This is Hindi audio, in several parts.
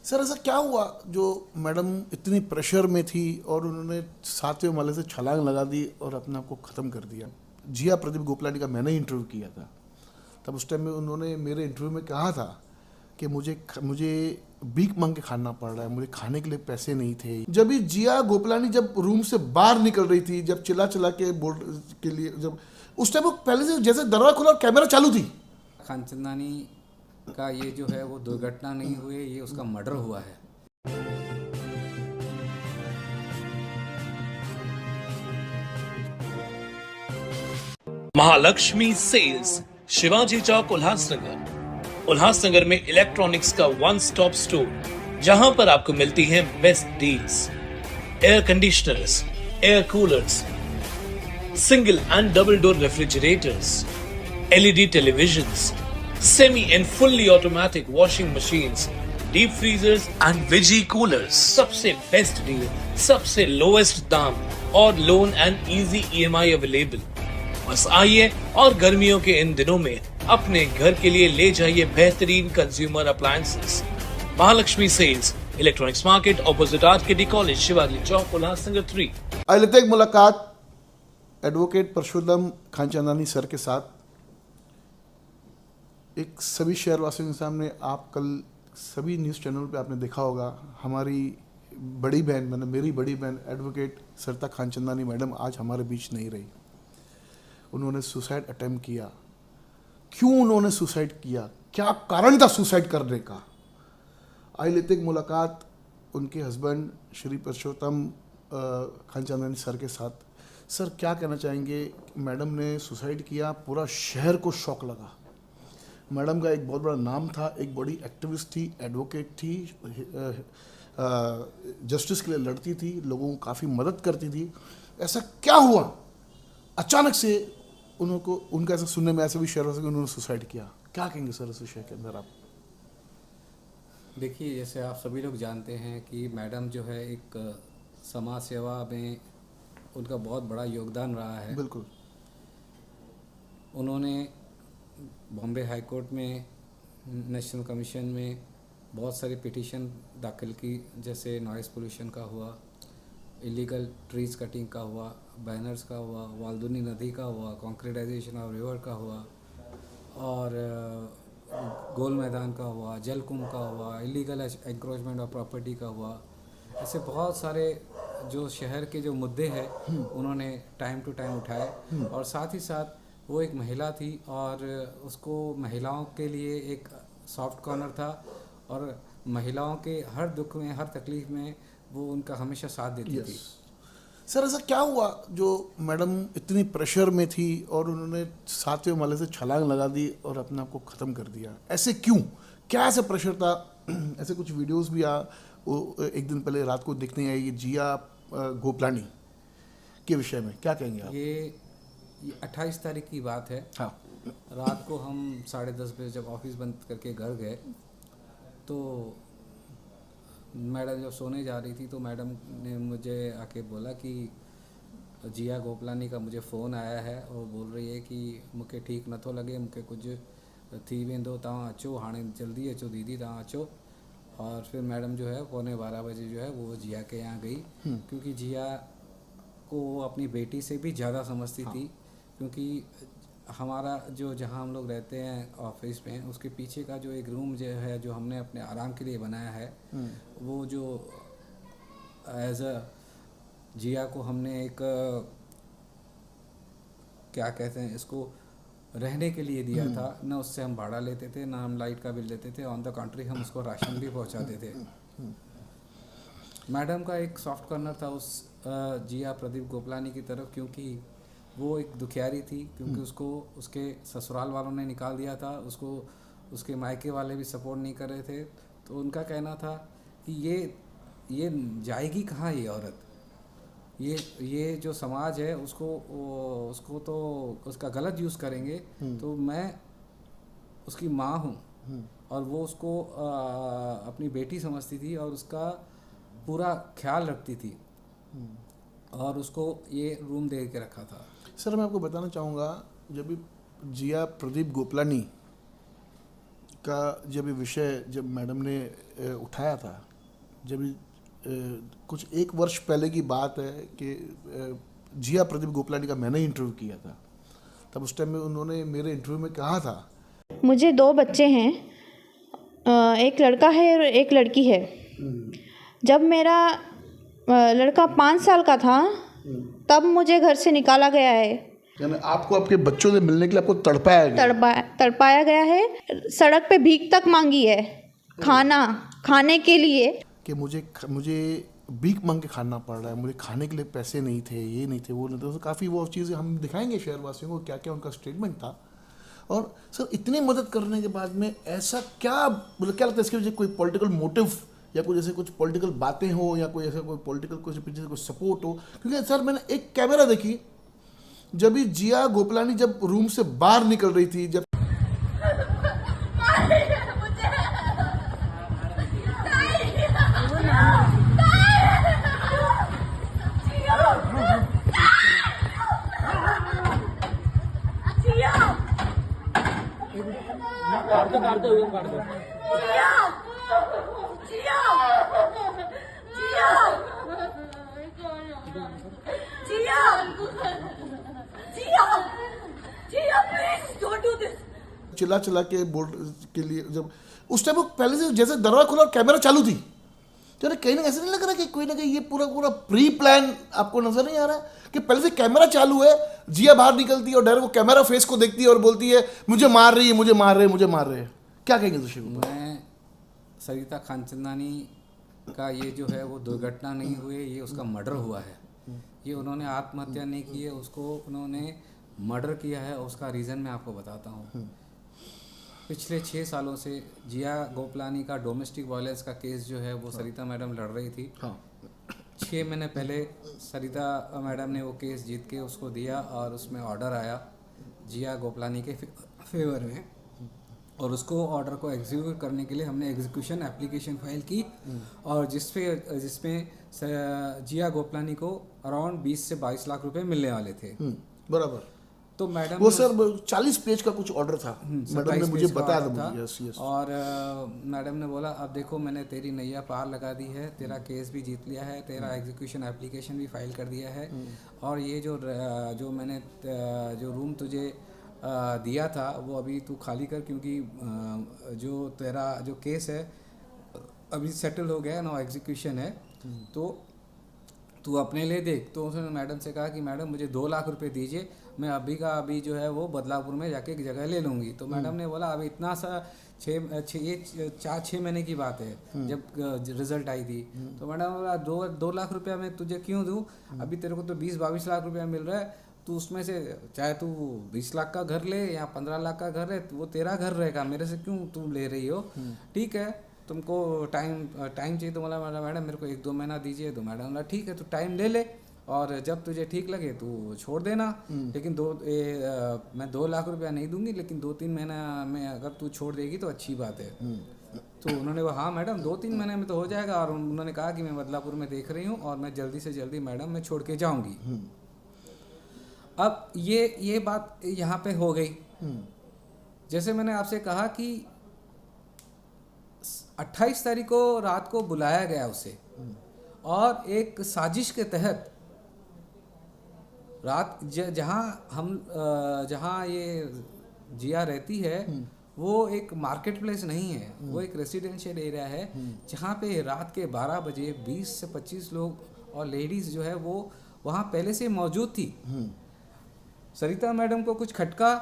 सर ऐसा क्या हुआ जो मैडम इतनी प्रेशर में थी और उन्होंने 7वें माले से छलांग लगा दी और अपने आप को ख़त्म कर दिया? जिया प्रदीप गोपलानी का मैंने इंटरव्यू किया था, तब उस टाइम में उन्होंने मेरे इंटरव्यू में कहा था कि मुझे भीख मांग के खाना पड़ रहा है, मुझे खाने के लिए पैसे नहीं थे। जब भी जिया गोपलानी जब रूम से बाहर निकल रही थी, जब चिल्ला चिल्ला के बोल के लिए, जब उस टाइम वो पहले से जैसे दरवाजा खुला और कैमरा चालू थी। खानचंदानी का ये जो है वो दुर्घटना नहीं हुई, ये उसका मर्डर हुआ है। महालक्ष्मी सेल्स, शिवाजी चौक, उल्लासनगर। उल्लासनगर में इलेक्ट्रॉनिक्स का वन स्टॉप स्टोर, जहां पर आपको मिलती हैं best deals. Air conditioners, air coolers, single and double door refrigerators, LED televisions, semi and fully automatic washing machines, deep freezers and veggie coolers. सबसे बेस्ट डील, सबसे लोएस्ट दाम और loan and easy EMI available. बस आइए और गर्मियों के इन दिनों में अपने घर के लिए ले जाइए बेहतरीन consumer appliances. Mahalakshmi sales, electronics market, opposite RKD college, Shivaji Chowk, Ulhasnagar 3। आज लेते हैं एक मुलाकात एडवोकेट परशुराम खानचंदानी सर के साथ। एक सभी शहरवासियों के सामने, आप कल सभी न्यूज़ चैनल पे आपने देखा होगा, हमारी बड़ी बहन, मतलब मेरी बड़ी बहन एडवोकेट सरिता खानचंदानी मैडम आज हमारे बीच नहीं रही। उन्होंने सुसाइड अटेम्प्ट किया। क्यों उन्होंने सुसाइड किया, क्या कारण था सुसाइड करने का? आई लेते एक मुलाकात उनके हस्बैंड श्री परशुराम खानचंदानी सर के साथ। सर क्या कहना चाहेंगे? मैडम ने सुसाइड किया, पूरा शहर को शौक लगा। मैडम का एक बहुत बड़ा नाम था, एक बड़ी एक्टिविस्ट थी, एडवोकेट थी, जस्टिस के लिए लड़ती थी, लोगों को काफ़ी मदद करती थी। ऐसा क्या हुआ अचानक से उनको, उनका ऐसा सुनने में ऐसा भी शेयर हो सके उन्होंने सुसाइड किया? क्या कहेंगे सर इस विषय के अंदर आप? देखिए, जैसे आप सभी लोग जानते हैं कि मैडम जो है एक समाज सेवा में उनका बहुत बड़ा योगदान रहा है। बिल्कुल। उन्होंने बॉम्बे हाई कोर्ट में, नेशनल कमीशन में बहुत सारी पिटीशन दाखिल की, जैसे नॉइस पोल्यूशन का हुआ, इलीगल ट्रीज कटिंग का हुआ, बैनर्स का हुआ, वाल्दुनी नदी का हुआ, कॉन्क्रीटाइजेशन ऑफ रिवर का हुआ, और गोल मैदान का हुआ, जल कुंभ का हुआ, इलीगल एंक्रोचमेंट ऑफ प्रॉपर्टी का हुआ। ऐसे बहुत सारे जो शहर के जो मुद्दे हैं उन्होंने टाइम टू टाइम उठाए। और साथ ही साथ वो एक महिला थी और उसको महिलाओं के लिए एक सॉफ्ट कॉर्नर था, और महिलाओं के हर दुख में, हर तकलीफ में वो उनका हमेशा साथ देती थी। सर ऐसा क्या हुआ जो मैडम इतनी प्रेशर में थी और उन्होंने 7वें माले से छलांग लगा दी और अपने आप को ख़त्म कर दिया? ऐसे क्यों, क्या ऐसा प्रेशर था? ऐसे कुछ वीडियोस भी वो एक दिन पहले रात को देखने आई जिया गोपलानी के विषय में, क्या कहेंगे आप? ये 28 तारीख की बात है। हाँ। रात को हम 10:30 बजे जब ऑफिस बंद करके घर गए तो मैडम जब सोने जा रही थी तो मैडम ने मुझे आके बोला कि जिया गोपलानी का मुझे फ़ोन आया है और बोल रही है कि मूंखे ठीक नथो लगे, मूंखे कुछ थी वेंदो, तव्हां अचो, हाणे जल्दी अचो दीदी, तव्हां अचो। और फिर मैडम जो है 11:15 बजे जो है वो जिया के यहाँ गई, क्योंकि जिया को वो अपनी बेटी से भी ज़्यादा समझती थी। क्योंकि हमारा जो, जहाँ हम लोग रहते हैं ऑफिस में, उसके पीछे का जो एक रूम जो है, जो हमने अपने आराम के लिए बनाया है, वो जो एज अ जिया को हमने एक क्या कहते हैं इसको, रहने के लिए दिया था। न उससे हम भाड़ा लेते थे, ना हम लाइट का बिल देते थे, ऑन द कंट्री हम उसको राशन भी पहुंचाते थे। मैडम का एक सॉफ्ट कॉर्नर था उस जिया प्रदीप गोपलानी की तरफ, क्योंकि वो एक दुखियारी थी, क्योंकि उसको उसके ससुराल वालों ने निकाल दिया था, उसको उसके मायके वाले भी सपोर्ट नहीं कर रहे थे। तो उनका कहना था कि ये जाएगी कहाँ ये औरत, ये जो समाज है उसको तो उसका गलत यूज़ करेंगे। तो मैं उसकी माँ हूँ और वो उसको अपनी बेटी समझती थी और उसका पूरा ख्याल रखती थी, और उसको ये रूम दे के रखा था। सर मैं आपको बताना चाहूँगा, जब भी जिया प्रदीप गोपलानी का जब ये विषय जब मैडम ने उठाया था, जब कुछ 1 वर्ष पहले की बात है कि जिया प्रदीप गोपलानी का मैंने इंटरव्यू किया था, तब उस टाइम में उन्होंने मेरे इंटरव्यू में कहा था, मुझे 2 बच्चे हैं, एक लड़का है और एक लड़की है। जब मेरा लड़का 5 साल का था तब मुझे घर से निकाला गया है। यानी आपको आपके बच्चों से मिलने के लिए आपको तड़पाया गया? तड़पाया गया है, सड़क पे भीख तक मांगी है खाने के लिए कि मुझे भीख मांग के खाना पड़ रहा है, मुझे खाने के लिए पैसे नहीं थे, ये नहीं थे, वो नहीं थे। तो काफ़ी वो चीज़ें हम दिखाएंगे शहरवासियों को, क्या क्या उनका स्टेटमेंट था। और सर इतनी मदद करने के बाद में ऐसा क्या, मतलब क्या लगता है इसके पीछे कोई पॉलिटिकल मोटिव या कोई जैसे कुछ पॉलिटिकल बातें हो या कोई ऐसा कोई पॉलिटिकल कुछ पीछे कोई सपोर्ट हो? क्योंकि सर मैंने एक कैमरा देखी, जब भी जिया गोपलानी जब रूम से बाहर निकल रही थी, जब चिल्ला चिल्ला के बोर्ड के लिए, जब उस टाइम वो पहले से जैसे दरवाजा खुला और कैमरा चालू थी, तो कहीं ना ऐसा नहीं लग रहा कि कोई ना कहीं ये पूरा प्री प्लान आपको नजर नहीं आ रहा है कि पहले से कैमरा चालू है, जिया बाहर निकलती है और डायरेक्ट वो कैमरा फेस को देखती है और बोलती है मुझे मार रही है, मुझे मार रहे हैं, मुझे मार रहे हैं। क्या कहेंगे दोषी? मैं सरिता खानचंदानी का ये जो है वो दुर्घटना नहीं हुई, ये उसका मर्डर हुआ है। ये उन्होंने आत्महत्या नहीं की है, उसको उन्होंने मर्डर किया है। और उसका रीज़न मैं आपको बताता हूँ। पिछले 6 सालों से जिया गोपलानी का डोमेस्टिक वायलेंस का केस जो है वो सरिता मैडम लड़ रही थी। 6 महीने पहले सरिता मैडम ने वो केस जीत के उसको दिया और उसमें ऑर्डर आया जिया गोपलानी के फेवर में, और उसको ऑर्डर को एग्जीक्यूट करने के लिए हमने एग्जीक्यूशन एप्लीकेशन फाइल की, और जिसमें जिया गोपलानी को अराउंड 20 से 22 लाख रुपए मिलने वाले थे। बराबर। तो मैडम वो सर 40 पेज का कुछ ऑर्डर था, मैडम ने मुझे बताया था। यस। और मैडम ने बोला अब देखो मैंने तेरी नैया पार लगा दी है, तेरा केस भी जीत लिया है, तेरा एग्जीक्यूशन एप्लीकेशन भी फाइल कर दिया है, और ये जो मैंने जो रूम तुझे दिया था वो अभी तू खाली कर, क्योंकि जो तेरा जो केस है अभी सेटल हो गया ना, एग्जीक्यूशन है, तो तू अपने लिए देख। तो उसने मैडम से कहा कि मैडम मुझे 2 लाख रुपए दीजिए, मैं अभी का अभी जो है वो बदलापुर में जाके एक जगह ले लूँगी। तो मैडम ने बोला अभी इतना सा 6 महीने की बात है जब रिजल्ट आई थी। तो मैडम बोला 2 लाख रुपया मैं तुझे क्यों दूँ, अभी तेरे को तो 20-22 लाख रुपया मिल रहा है, तो उसमें से चाहे तू 20 लाख का घर ले या 15 लाख का घर ले, तो वो तेरा घर रहेगा, मेरे से क्यों तुम ले रही हो? ठीक है, तुमको टाइम चाहिए तो बोला मैडम मेरे को 1-2 महीना दीजिए। तो मैडम बोला ठीक है तू टाइम ले ले, और जब तुझे ठीक लगे तू छोड़ देना, लेकिन मैं 2 लाख रुपया नहीं दूंगी, लेकिन 2-3 महीना में अगर तू छोड़ देगी तो अच्छी बात है। तो उन्होंने कहा हाँ मैडम 2-3 महीने में तो हो जाएगा, और उन्होंने कहा कि मैं बदलापुर में देख रही हूँ और मैं जल्दी से जल्दी मैडम मैं छोड़ के जाऊँगी। अब ये बात यहाँ पे हो गई। जैसे मैंने आपसे कहा कि 28 तारीख को रात को बुलाया गया उसे, और एक साजिश के तहत रात जहाँ ये जिया रहती है वो एक मार्केट प्लेस नहीं है, वो एक रेसिडेंशियल एरिया है, जहाँ पे रात के 12 बजे 20 से 25 लोग और लेडीज़ जो है वो वहाँ पहले से मौजूद थी। सरिता मैडम को कुछ खटका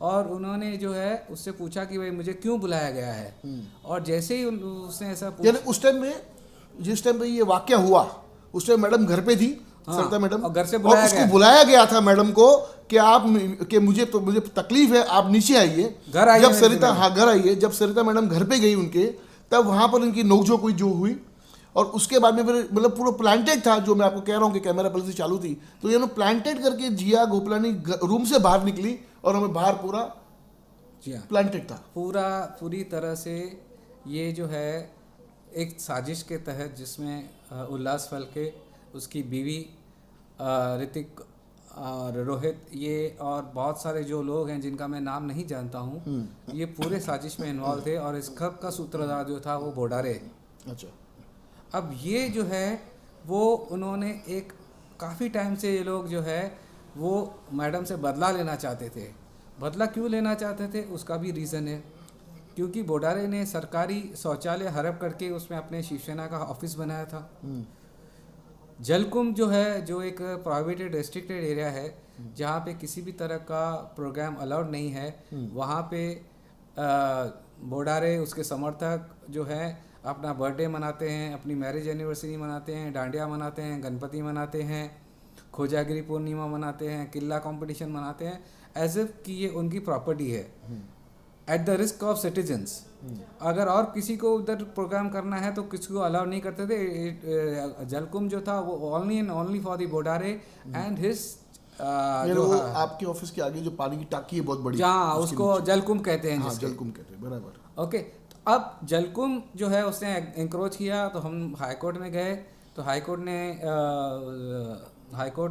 और उन्होंने जो है उससे पूछा कि भाई मुझे क्यों बुलाया गया है, और जैसे ही उसने ऐसा यानी उस टाइम में जिस टाइम पे ये वाकया हुआ उस टाइम मैडम घर पे थी, सरिता मैडम, और घर से और उसको बुलाया गया था मैडम को कि मुझे तकलीफ है, आप नीचे आइए। घर आइए, जब सरिता घर आइए, जब सरिता मैडम घर पे गई उनके, तब वहाँ पर इनकी नोकझोंक हुई जो हुई, और उसके बाद में फिर मतलब पूरा प्लांटेड था, जो मैं आपको कह रहा हूँ कि कैमरा पहले से चालू थी, तो ये प्लांटेड करके जिया गोपलानी रूम से बाहर निकली और हमें बाहर पूरा प्लांटेड था। पूरी तरह से ये जो है एक साजिश के तहत, जिसमें उल्लास फलके, उसकी बीवी ऋतिक और रोहित, ये और बहुत सारे जो लोग हैं जिनका मैं नाम नहीं जानता हूँ, ये पूरे साजिश में इन्वॉल्व थे और इस खब का सूत्रधार जो था वो बोडारे। अच्छा। अब ये जो है वो उन्होंने एक काफ़ी टाइम से ये लोग जो है वो मैडम से बदला लेना चाहते थे। बदला क्यों लेना चाहते थे उसका भी रीज़न है, क्योंकि बोडारे ने सरकारी शौचालय हड़प करके उसमें अपने शिवसेना का ऑफिस बनाया था। जलकुंभ जो है, जो एक प्राइवेटेड रेस्ट्रिक्टेड एरिया है जहाँ पे किसी भी तरह का प्रोग्राम अलाउड नहीं है, वहाँ पे बोडारे उसके समर्थक जो है अपना बर्थडे मनाते हैं, अपनी मैरिज एनिवर्सरी मनाते हैं, डांडिया मनाते हैं, गणपति मनाते हैं, खोजागिरी पूर्णिमा मनाते हैं, किला कंपटीशन मनाते हैं, एज इफ कि ये उनकी प्रॉपर्टी है, at the risk of citizens. अगर और किसी को उधर प्रोग्राम करना है तो किसी को अलाउ नहीं करते थे। जलकुंभ जो था वो only and only for the Bodare and his वो आपके ऑफिस के आगे जो पानी की टाकी है बहुत बड़ी, जहाँ उसको जलकुंभ कहते हैं। हाँ, जलकुंभ कहते हैं, बराबर। ओके, तो अब जलकुंभ जो है उसने इंक्रोच किया, तो हम हाई कोर्ट में गए, तो हाई कोर्ट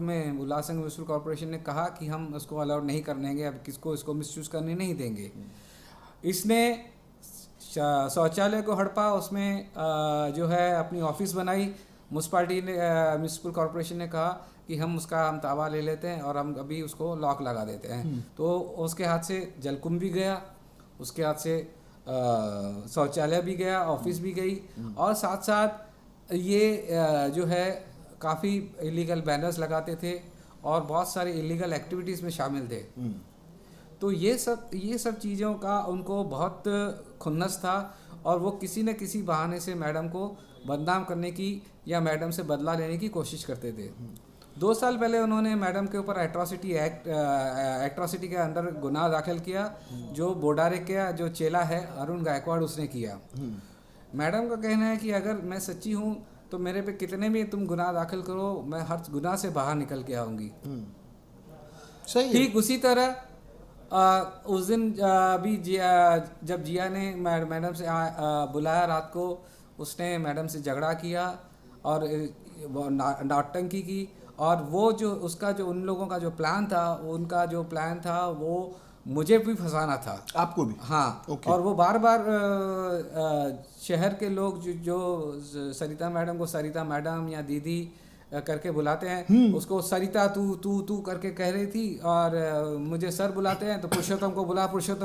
में उल्लासनगर म्युनिसिपल कॉर्पोरेशन ने कहा कि हम उसको अलाउड नहीं करने देंगे, अब किसको इसको मिसयूज करने नहीं देंगे। इसने शौचालय को हड़पा, उसमें जो है अपनी ऑफिस बनाई। म्यूनसिपाल्टी ने म्यूनसिपल कॉर्पोरेशन ने कहा कि हम ताबा ले लेते हैं और हम अभी उसको लॉक लगा देते हैं। तो उसके हाथ से जलकुंभ भी गया, उसके हाथ से शौचालय भी गया, ऑफिस भी गई, और साथ साथ ये जो है काफ़ी इलीगल बैनर्स लगाते थे और बहुत सारे इलीगल एक्टिविटीज़ में शामिल थे। तो ये सब चीज़ों का उनको बहुत खुन्नस था और वो किसी न किसी बहाने से मैडम को बदनाम करने की या मैडम से बदला लेने की कोशिश करते थे। 2 साल पहले उन्होंने मैडम के ऊपर एट्रॉसिटी के अंदर गुनाह दाखिल किया, जो बोडारे का जो चेला है अरुण गायकवाड़ उसने किया। मैडम का कहना है कि अगर मैं सच्ची हूँ तो मेरे पे कितने भी तुम गुनाह दाखिल करो, मैं हर गुनाह से बाहर निकल के आऊँगी। सही है। ठीक उसी तरह उस दिन भी जब जिया ने मैडम से बुलाया रात को, उसने मैडम से झगड़ा किया और नौटंकी की, और वो जो उसका जो उन लोगों का जो प्लान था, उनका जो प्लान था वो मुझे भी फंसाना था, आपको भी। हाँ। Okay. और वो बार बार शहर के लोग जो सरिता मैडम को सरिता मैडम या दीदी करके बुलाते हैं, उसको सरिता तू तू तू करके कह रही थी, और मुझे सर बुलाते हैं तो पुरुषोत्तम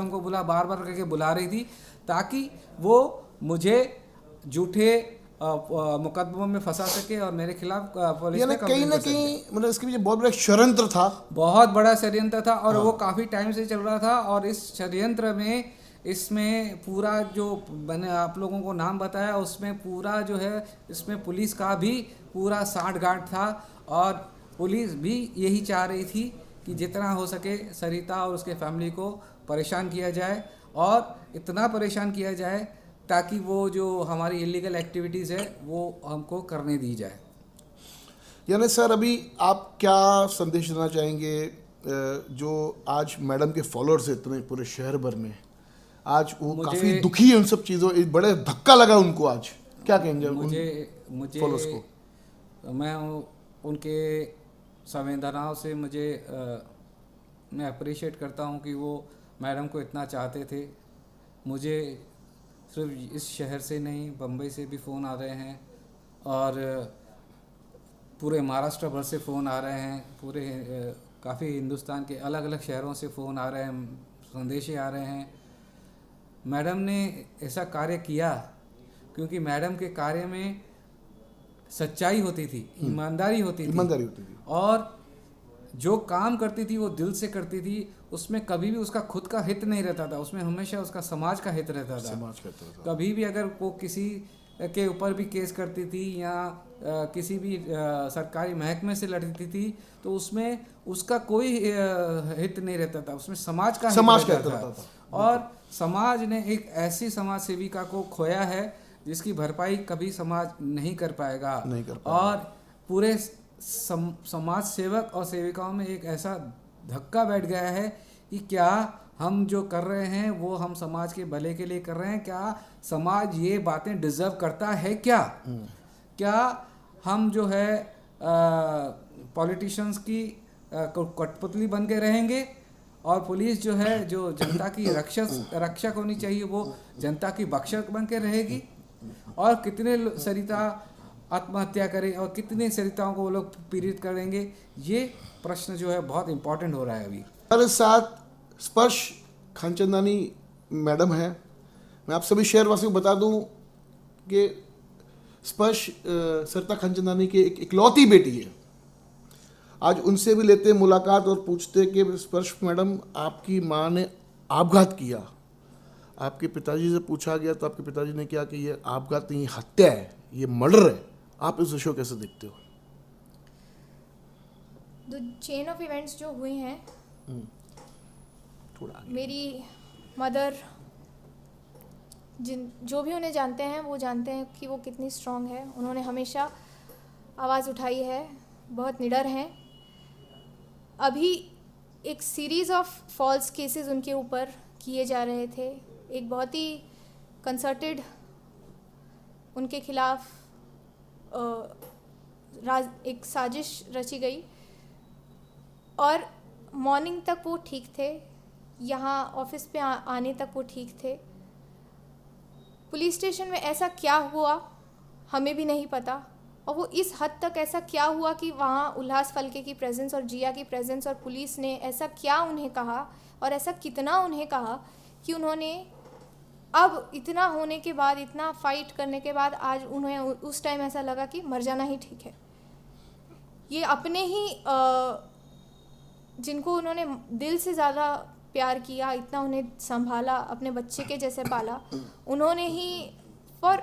को बुला बार बार करके बुला रही थी, ताकि वो मुझे झूठे मुकदमों में फंसा सके और मेरे खिलाफ पुलिस में कहीं ना कहीं मतलब इसके पीछे बहुत बड़ा षड्यंत्र था, बहुत बड़ा षड्यंत्र था। और वो काफ़ी टाइम से चल रहा था, और इस षड्यंत्र में इसमें पूरा जो मैंने आप लोगों को नाम बताया, उसमें पूरा जो है इसमें पुलिस का भी पूरा साठगांठ था, और पुलिस भी यही चाह रही थी कि जितना हो सके सरिता और उसके फैमिली को परेशान किया जाए, और इतना परेशान किया जाए ताकि वो जो हमारी इलीगल एक्टिविटीज़ है वो हमको करने दी जाए। यानी सर अभी आप क्या संदेश देना चाहेंगे जो आज मैडम के फॉलोअर्स हैं इतने पूरे शहर भर में, आज वो काफ़ी दुखी है उन सब चीज़ों, बड़े धक्का लगा उनको, आज क्या कहेंगे मुझे फॉलोअर्स को? मैं उनके संवेदनाओं से मैं अप्रिशिएट करता हूँ कि वो मैडम को इतना चाहते थे। मुझे सिर्फ इस शहर से नहीं, बम्बई से भी फ़ोन आ रहे हैं, और पूरे महाराष्ट्र भर से फ़ोन आ रहे हैं, पूरे काफ़ी हिंदुस्तान के अलग अलग शहरों से फ़ोन आ रहे हैं, संदेशे आ रहे हैं। मैडम ने ऐसा कार्य किया क्योंकि मैडम के कार्य में सच्चाई होती थी, ईमानदारी होती थी, और जो काम करती थी वो दिल से करती थी। उसमें कभी भी उसका खुद का हित नहीं रहता था, उसमें हमेशा उसका समाज का हित रहता था। कभी भी अगर वो किसी के ऊपर भी केस करती थी या किसी भी सरकारी महकमे से लड़ती थी, तो उसमें उसका कोई हित नहीं रहता था, उसमें समाज का हित रहता था। और समाज ने एक ऐसी समाज सेविका को खोया है जिसकी भरपाई कभी समाज नहीं कर पाएगा। और पूरे समाज सेवक और सेविकाओं में एक ऐसा धक्का बैठ गया है कि क्या हम जो कर रहे हैं वो हम समाज के भले के लिए कर रहे हैं? क्या समाज ये बातें डिजर्व करता है? क्या हम जो है पॉलिटिशियंस की कठपुतली बन के रहेंगे। और पुलिस जो है, जो जनता की रक्षक होनी चाहिए, वो जनता की भक्षक बन के रहेगी। और कितने सरिता आत्महत्या करें और कितने सरिताओं को वो लोग पीड़ित करेंगे, ये प्रश्न जो है बहुत इम्पोर्टेंट हो रहा है अभी। हमारे साथ स्पर्श खानचंदानी मैडम है। मैं आप सभी शहरवासियों को बता दूं कि स्पर्श सरिता खानचंदानी की एक इकलौती बेटी है। आज उनसे भी लेते मुलाकात और पूछते कि स्पर्श मैडम, आपकी माँ ने आपघात किया, आपके पिताजी से पूछा गया तो आपके पिताजी ने कहा कि ये आपघात नहीं, हत्या है, ये मर्डर है। आप इस विषय को कैसे देखते हो? द चेन ऑफ इवेंट्स जो हुए हैं, थोड़ा आगे। मेरी मदर, जो भी उन्हें जानते हैं वो जानते हैं कि वो कितनी स्ट्रांग है। उन्होंने हमेशा आवाज़ उठाई है, बहुत निडर हैं। अभी एक सीरीज़ ऑफ फॉल्स केसेस उनके ऊपर किए जा रहे थे। एक बहुत ही कंसर्टेड उनके खिलाफ एक साजिश रची गई। और मॉर्निंग तक वो ठीक थे, यहाँ ऑफिस पे आने तक वो ठीक थे। पुलिस स्टेशन में ऐसा क्या हुआ हमें भी नहीं पता, और वो इस हद तक ऐसा क्या हुआ कि वहाँ उल्लास फलके की प्रेजेंस और जिया की प्रेजेंस और पुलिस ने ऐसा क्या उन्हें कहा और ऐसा कितना उन्हें कहा कि उन्होंने अब इतना होने के बाद, इतना फाइट करने के बाद, आज उन्हें उस टाइम ऐसा लगा कि मर जाना ही ठीक है। ये अपने ही जिनको उन्होंने दिल से ज़्यादा प्यार किया, इतना उन्हें संभाला, अपने बच्चे के जैसे पाला, उन्होंने ही फॉर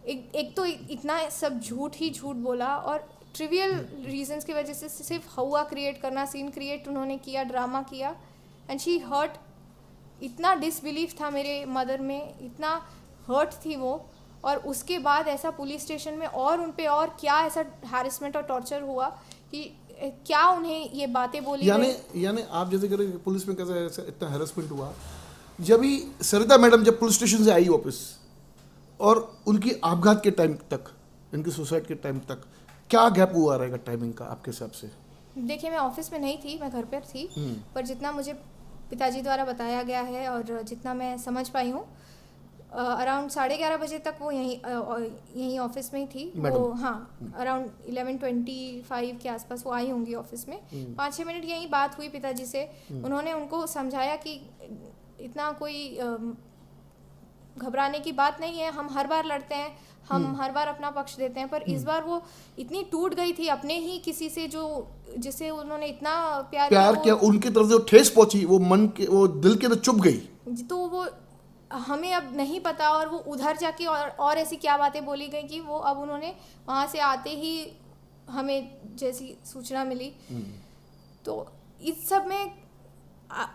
एक तो इतना सब झूठ ही झूठ बोला और ट्रिवियल रीजंस की वजह से सिर्फ हवा क्रिएट करना, सीन क्रिएट उन्होंने किया, ड्रामा किया। एंड शी हर्ट, इतना डिसबिलीफ था मेरे मदर में, इतना हर्ट थी वो। और उसके बाद ऐसा पुलिस स्टेशन में और उन पे और क्या ऐसा हैरेसमेंट और टॉर्चर हुआ कि क्या उन्हें ये बातें बोली यानी आप जैसे कह रहे हैं पुलिस में कैसे ऐसा इतना हैरेसमेंट हुआ। जब ही सरिता मैडम जब पुलिस स्टेशन से आई वापस, और उनकी आपघात के टाइम तक, इनकी सुसाइड के टाइम तक क्या गैप हुआ रहेगा टाइमिंग का आपके हिसाब से? देखिए, मैं ऑफिस में नहीं थी, मैं घर पर थी, पर जितना मुझे पिताजी द्वारा बताया गया है और जितना मैं समझ पाई हूँ, अराउंड 11:30 बजे तक वो यहीं ऑफिस में ही थी वो। हाँ, अराउंड 11:25 के आसपास वो आई होंगी ऑफिस में। 5-6 मिनट यहीं बात हुई पिताजी से। उन्होंने उनको समझाया कि इतना कोई घबराने की बात नहीं है, हम हर बार लड़ते हैं, हम हर बार अपना पक्ष देते हैं, पर इस बार वो इतनी टूट गई थी अपने ही किसी से जो जिसे उन्होंने इतना प्यार किया, उनकी तरफ जो ठेस पहुंची, वो मन के, वो दिल के तो चुभ गई। तो वो हमें अब नहीं पता, और वो उधर जाके और ऐसी क्या बातें बोली गई कि वो अब उन्होंने वहाँ से आते ही हमें जैसी सूचना मिली। तो इस सब में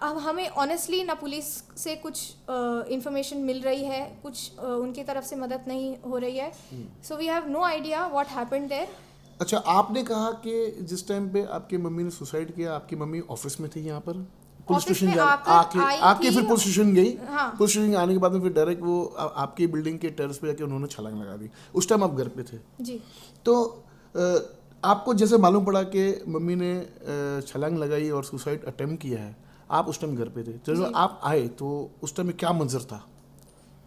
अब हमें ऑनेस्टली ना पुलिस से कुछ इंफॉर्मेशन मिल रही है, कुछ उनकी तरफ से मदद नहीं हो रही है। So we have no idea what happened there. अच्छा, आपने कहा कि जिस टाइम पे आपकी मम्मी ने सुसाइड किया, आपकी मम्मी ऑफिस में थी यहाँ पर, पुलिस स्टेशन आके फिर पुलिस स्टेशन गई। हाँ। पुलिस स्टेशन आने के बाद में फिर डायरेक्ट वो आपकी बिल्डिंग के टेरेस पे जाके उन्होंने छलांग लगा दी। उस टाइम आप घर पे थे जी। तो आपको जैसे मालूम पड़ा कि मम्मी ने छलांग लगाई और सुसाइड अटेम्प्ट किया है, आप उस टाइम घर पे थे, जब आप आए तो उस टाइम में क्या मंजर था?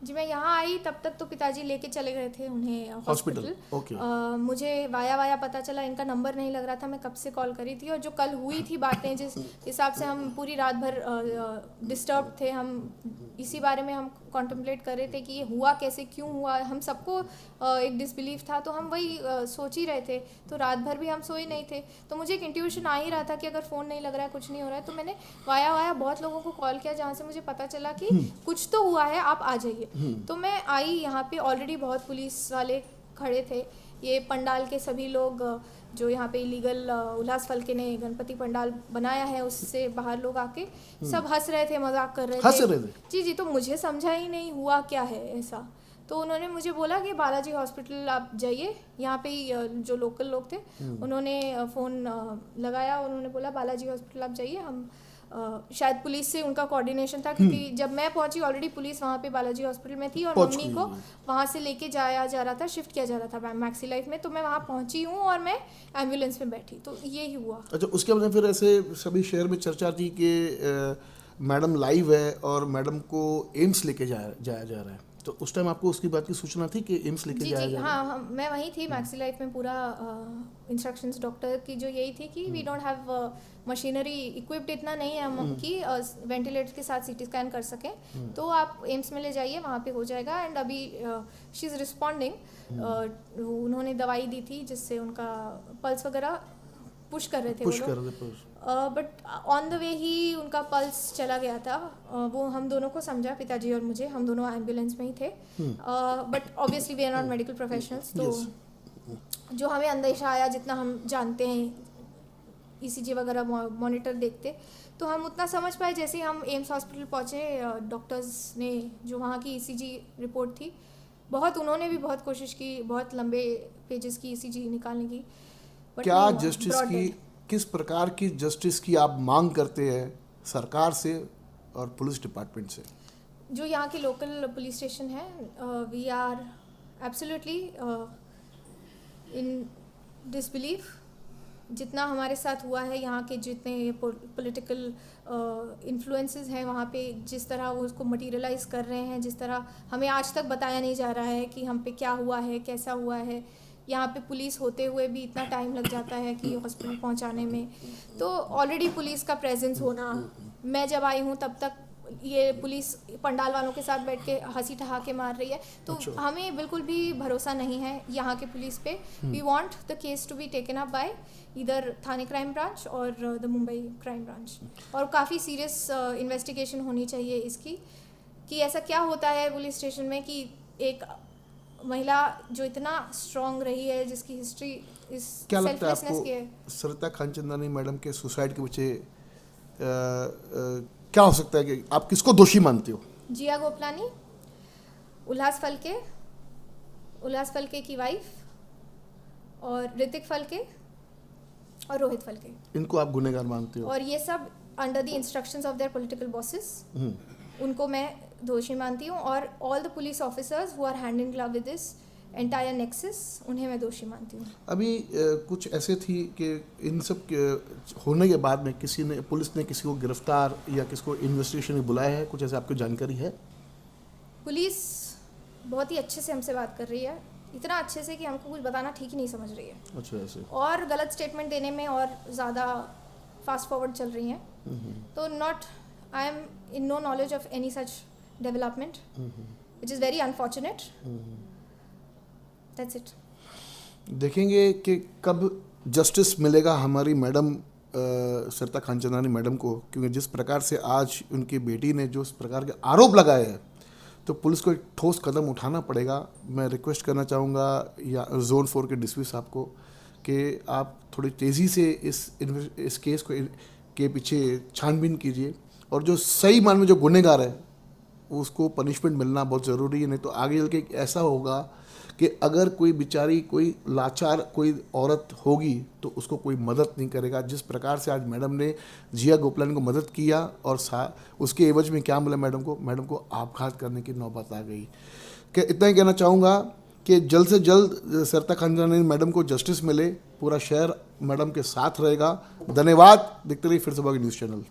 जी, मैं यहाँ आई तब तक तो पिताजी लेके चले गए थे उन्हें हॉस्पिटल। ओके। मुझे वाया पता चला, इनका नंबर नहीं लग रहा था, मैं कब से कॉल करी थी। और जो कल हुई थी बातें, जिस हिसाब से हम पूरी रात भर डिस्टर्ब थे, हम इसी बारे में हम कॉन्टम्पलेट कर रहे थे कि ये हुआ कैसे, क्यों हुआ, हम सबको एक डिसबिलीफ था। तो हम वही सोच ही रहे थे, तो रात भर भी हम सोए नहीं थे। तो मुझे एक इंट्यूशन आ ही रहा था कि अगर फ़ोन नहीं लग रहा है, कुछ नहीं हो रहा है, तो मैंने वाया बहुत लोगों को कॉल किया, जहाँ से मुझे पता चला कि कुछ तो हुआ है, आप आ जाइए। तो मैं आई, यहाँ पे ऑलरेडी बहुत पुलिस वाले खड़े थे। ये पंडाल के सभी लोग जो यहाँ पे इलीगल उल्लास फलके ने गणपति पंडाल बनाया है, उससे बाहर लोग आके सब हंस रहे थे, मजाक कर रहे थे। जी। तो मुझे समझा ही नहीं हुआ क्या है ऐसा। तो उन्होंने मुझे बोला कि बालाजी हॉस्पिटल आप जाइए। यहाँ पे जो लोकल लोग थे उन्होंने फ़ोन लगाया, उन्होंने बोला बालाजी हॉस्पिटल आप जाइए, हम शायद पुलिस से उनका कोऑर्डिनेशन था, क्योंकि जब मैं पहुंची ऑलरेडी पुलिस वहाँ पे बालाजी हॉस्पिटल में थी और पहुंच मम्मी गई को है। वहाँ से लेके जाया जा रहा था, शिफ्ट किया जा रहा था मैक्सी लाइफ में। तो मैं वहाँ पहुंची हूँ और मैं एम्बुलेंस में बैठी, तो ये ही हुआ। अच्छा, उसके बाद में फिर ऐसे सभी शहर में चर्चा थी कि मैडम लाइव है और मैडम को एम्स लेके जाया जा रहा है, तो उस टाइम आपको उसकी बात की सूचना थी कि एम्स लेके जी जाया जी जा रहा है? हाँ, मैं वहीं थी मैक्सी लाइफ में। पूरा इंस्ट्रक्शंस डॉक्टर की जो यही थी कि we don't have machinery equipped, इतना नहीं है हम कि वेंटिलेटर के साथ सीटी स्कैन कर सकें, तो आप एम्स में ले जाइए, वहाँ पे हो जाएगा। एंड अभी शी इज़ रिस्पॉन्डिंग। उन्होंने दवाई दी थी जिससे उनका पल्स वगैरह पुश कर रहे थे पुश वो कर लोग, रहे थे। बट ऑन द वे ही उनका पल्स चला गया था। वो हम दोनों को समझा, पिताजी और मुझे, हम दोनों एम्बुलेंस में ही थे। But obviously we are not medical professionals, तो जो हमें अंदेशा आया, जितना हम जानते हैं ईसीजी वगैरह मॉनिटर देखते, तो हम उतना समझ पाए। जैसे हम एम्स हॉस्पिटल पहुँचे, डॉक्टर्स ने जो वहाँ की ईसीजी रिपोर्ट थी, उन्होंने भी बहुत कोशिश की, बहुत लंबे पेजेस की ईसीजी निकालने की, but क्या नहीं हुआ, जस्टिस broad की, dead। किस प्रकार की जस्टिस की आप मांग करते हैं सरकार से और पुलिस डिपार्टमेंट से? जो यहाँ के लोकल पुलिस स्टेशन है, we are absolutely in disbelief. जितना हमारे साथ हुआ है, यहाँ के जितने पॉलिटिकल इन्फ्लुएंसेस हैं वहाँ पे, जिस तरह वो उसको मटीरियलाइज कर रहे हैं, जिस तरह हमें आज तक बताया नहीं जा रहा है कि हम पे क्या हुआ है, कैसा हुआ है। यहाँ पे पुलिस होते हुए भी इतना टाइम लग जाता है कि हॉस्पिटल पहुँचाने में। तो ऑलरेडी पुलिस का प्रेजेंस होना, मैं जब आई हूँ तब तक ये पुलिस पंडाल वालों के साथ बैठ के हंसी ठहाके मार रही है, तो हमें बिल्कुल भी भरोसा नहीं है यहाँ के पुलिस पे। We want the case to be taken up by इधर थाने क्राइम ब्रांच और द मुंबई क्राइम ब्रांच, और काफ़ी सीरियस इन्वेस्टिगेशन होनी चाहिए इसकी, कि ऐसा क्या होता है पुलिस स्टेशन में कि एक महिला जो इतना स्ट्रॉन्ग रही है, जिसकी हिस्ट्री इस क्या लगता है सेल्फलेसनेस की है। आपको सरिता खानचंदानी मैडम के सुसाइड के पीछे क्या हो सकता है, कि आप किसको दोषी मानते हो? जिया गोपलानी, उल्लास फलके की वाइफ, और ऋतिक फलके और रोहित फलके, इनको आप गुनहगार मानते हो? और ये सब under the instructions of their political bosses, उनको मैं दोषी मानती हूँ। और all the police officers who are hand in glove with this entire nexus, उन्हें मैं दोषी मानती हूँ। अभी कुछ ऐसे थी कि इन सब के होने के बाद में पुलिस ने किसी को गिरफ्तार या किसी को इन्वेस्टिगेशन में बुलाया है, कुछ ऐसे आपको जानकारी है? पुलिस बहुत ही अच्छे से हमसे बात कर रही है, इतना अच्छे से कि हमको कुछ बताना ठीक ही नहीं समझ रही है। अच्छा, ऐसे और गलत स्टेटमेंट देने में और ज़्यादा फास्ट फॉरवर्ड चल रही हैं। तो I am in no knowledge of any such development, which is very unfortunate. That's it. देखेंगे कि कब जस्टिस मिलेगा हमारी मैडम सरिता खानचंदानी मैडम को, क्योंकि जिस प्रकार से आज उनकी बेटी ने जो इस प्रकार के आरोप लगाए हैं, तो पुलिस को एक ठोस कदम उठाना पड़ेगा। मैं रिक्वेस्ट करना चाहूँगा या जोन 4 के डीसीपी साहब को कि आप थोड़ी तेज़ी से इस केस को के पीछे छानबीन कीजिए, और जो सही मान में जो गुनहगार है उसको पनिशमेंट मिलना बहुत ज़रूरी है। नहीं तो आगे चल के ऐसा होगा कि अगर कोई बेचारी, कोई लाचार कोई औरत होगी तो उसको कोई मदद नहीं करेगा। जिस प्रकार से आज मैडम ने जिया गोपलानी को मदद किया, और उसके एवज में क्या मिला मैडम को आपघात करने की नौबत आ गई। कि इतना ही कहना चाहूँगा कि जल्द से जल्द सरिता खानचंदानी मैडम को जस्टिस मिले, पूरा शहर मैडम के साथ रहेगा। धन्यवाद। देखते रहिए फिर सुबह की न्यूज़ चैनल।